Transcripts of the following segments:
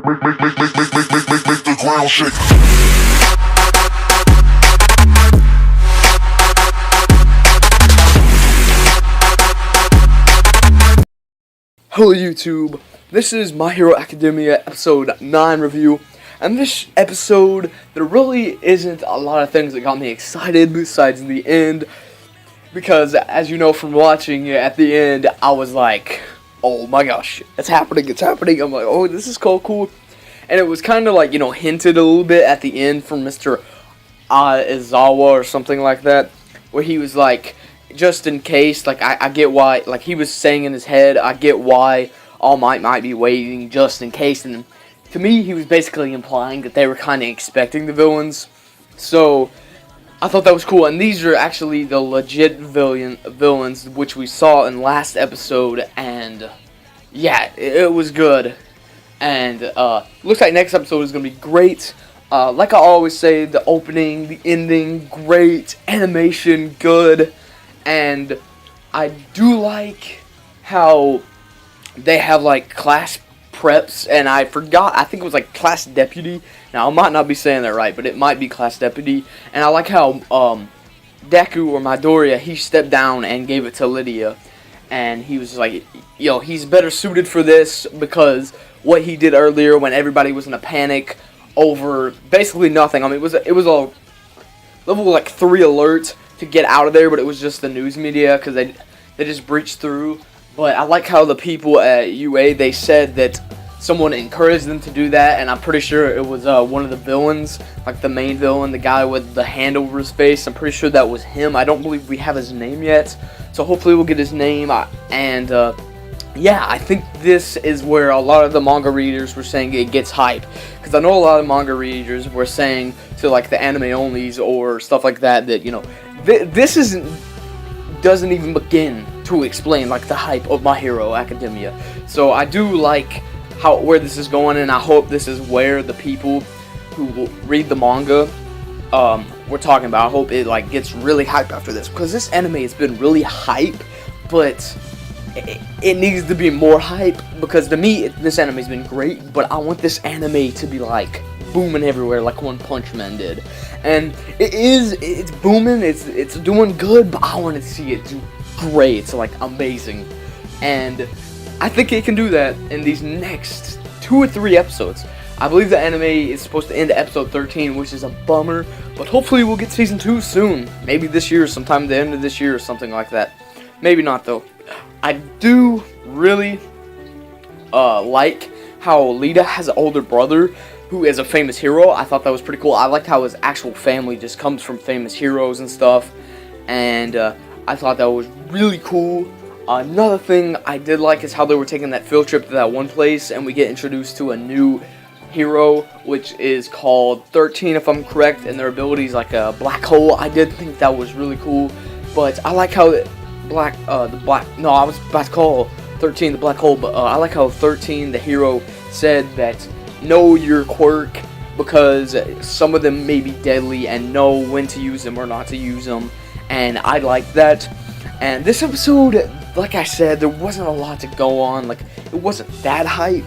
Make the ground shake. Hello YouTube, this is My Hero Academia episode 9 review, and this episode, there really isn't a lot of things that got me excited besides the end, because as you know from watching it, at the end, I was like, oh my gosh, it's happening, I'm like, oh, this is cool, and it was kind of like, hinted a little bit at the end from Mr. Izawa or something like that, where he was like, just in case, like, I get why, like, he was saying in his head, I get why All Might be waiting just in case, and to me, he was basically implying that they were kind of expecting the villains, so I thought that was cool, and these are actually the legit villains, which we saw in last episode, and yeah, it was good, and looks like next episode is going to be great. Like I always say, the opening, the ending, great, animation, good. And I do like how they have like class preps, and I forgot, I think it was like class deputy. Now I might not be saying that right, but it might be class deputy. And I like how Deku or Midoriya, he stepped down and gave it to Lydia, and he was like, he's better suited for this because what he did earlier when everybody was in a panic over basically nothing. I mean, it was a level like 3 alert to get out of there, but it was just the news media because they just breached through. But I like how the people at UA, they said that someone encouraged them to do that, and I'm pretty sure it was one of the villains, like the main villain, the guy with the hand over his face. I'm pretty sure that was him. I don't believe we have his name yet, so hopefully we'll get his name. And yeah, I think this is where a lot of the manga readers were saying it gets hype, because I know a lot of manga readers were saying to like the anime onlys or stuff like that this doesn't even begin to explain like the hype of My Hero Academia. So I do like where this is going, and I hope this is where the people who will read the manga we're talking about. I hope it like gets really hype after this, because this anime has been really hype, but it needs to be more hype, because to me this anime's been great, but I want this anime to be like booming everywhere like One Punch Man did. And it's booming, it's doing good, but I want to see it do great. It's like amazing, and I think it can do that in these next 2 or 3 episodes. I believe the anime is supposed to end at episode 13, which is a bummer, but hopefully we'll get season 2 soon, maybe this year, sometime at the end of this year or something like that. Maybe not though. I do really like how Lita has an older brother who is a famous hero. I thought that was pretty cool. I liked how his actual family just comes from famous heroes and stuff, and I thought that was really cool. Another thing I did like is how they were taking that field trip to that one place, and we get introduced to a new hero, which is called 13 if I'm correct, and their ability is like a black hole. I did think that was really cool, but I like how I was about to call 13 the black hole, but I like how 13, the hero, said that know your quirk, because some of them may be deadly, and know when to use them or not to use them, and I like that. And this episode, like I said, there wasn't a lot to go on, like, it wasn't that hype,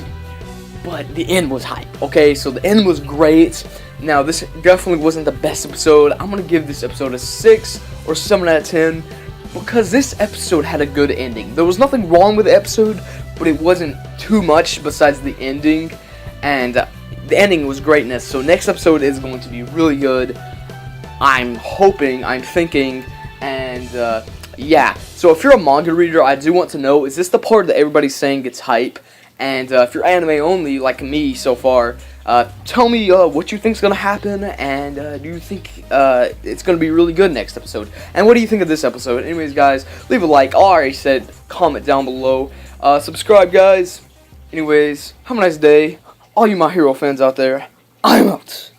but the end was hype, okay? So the end was great. Now, this definitely wasn't the best episode. I'm gonna give this episode a 6 or 7 out of 10, because this episode had a good ending. There was nothing wrong with the episode, but it wasn't too much besides the ending, and the ending was greatness. So next episode is going to be really good. I'm hoping, I'm thinking, and yeah. So if you're a manga reader, I do want to know, is this the part that everybody's saying gets hype? And if you're anime only, like me so far, tell me what you think's gonna happen, and do you think it's gonna be really good next episode? And what do you think of this episode? Anyways, guys, leave a like. I already said comment down below. Subscribe, guys. Anyways, have a nice day. All you My Hero fans out there, I'm out.